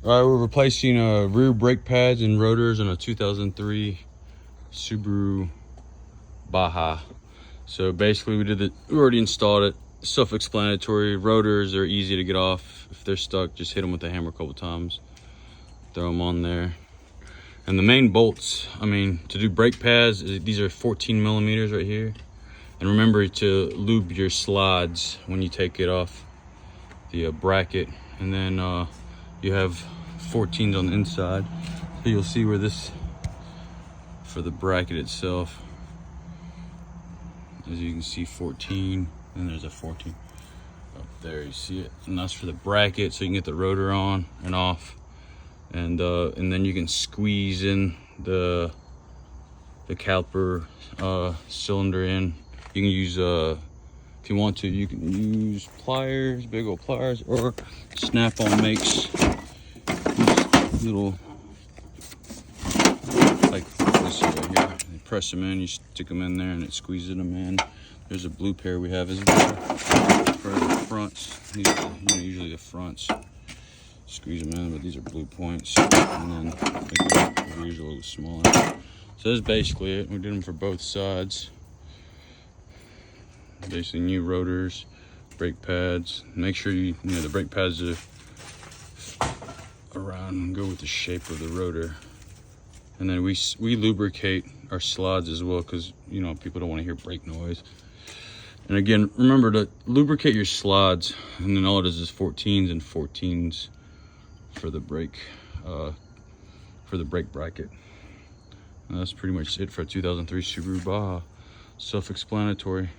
All right, we're replacing rear brake pads and rotors in a 2003 Subaru Baja. So basically we already installed it. Self-explanatory. Rotors are easy to get off. If they're stuck, just hit them with a hammer a couple times. Throw them on there. And the main bolts, to do brake pads, these are 14 millimeters right here. And remember to lube your slides when you take it off the bracket. And then you have 14s on the inside. So you'll see where this, for the bracket itself, as you can see 14, and there's a 14 up there, you see it. And that's for the bracket, so you can get the rotor on and off. And then you can squeeze in the caliper cylinder in. You can use if you want to, you can use pliers, big old pliers, or Snap-on makes these little, like this right here. You press them in, you stick them in there, and it squeezes them in. There's a blue pair we have as well for the fronts. These are, usually the fronts. Squeeze them in, but these are blue points, and then the rears are a little smaller. So that's basically it. We did them for both sides. Basically new rotors, brake pads. Make sure the brake pads are around and go with the shape of the rotor. And then we lubricate our slides as well, because people don't want to hear brake noise. And again, remember to lubricate your slides, and then all it is 14s and 14s for the brake bracket. And that's pretty much it for a 2003 Subaru Baja. Self-explanatory.